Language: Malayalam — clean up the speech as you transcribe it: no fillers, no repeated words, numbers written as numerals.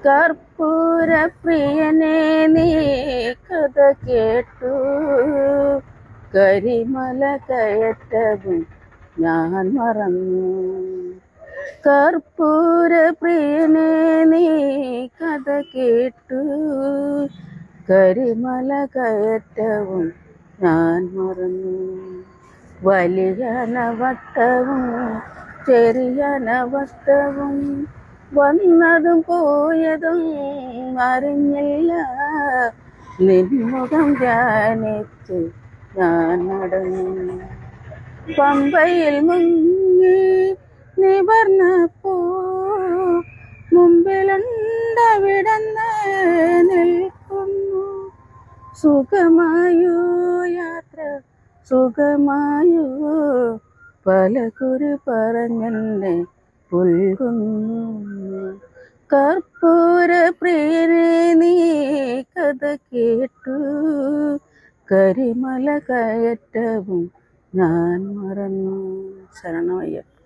കർപ്പൂര പ്രിയനെ നീ കഥ കേട്ടു, കരിമല കയറ്റവും ഞാൻ മറന്നു. കർപ്പൂര പ്രിയനെ നീ കഥ കേട്ടു, കരിമല കയറ്റവും ഞാൻ മറന്നു. വലിയ നവട്ടവും ചെറിയ നവട്ടവും വന്നതും പോയതും അറിഞ്ഞില്ല. നിൻമുഖം ധ്യാനിച്ച് ഞാൻ നടന്നു. പമ്പയിൽ മുങ്ങി നിവർന്നപ്പോ മുമ്പിലുണ്ടവിടന്ന് നിൽക്കുന്നു. സുഖമായോ യാത്ര സുഖമായോ, പലകുറി പറഞ്ഞെന്നെ പുൽകുന്നു. കർപ്പൂര പ്രിയനെ നീ കഥ കേട്ടു, കരിമല കയറ്റവും ഞാൻ മറന്നു. ശരണമയ്യപ്പ.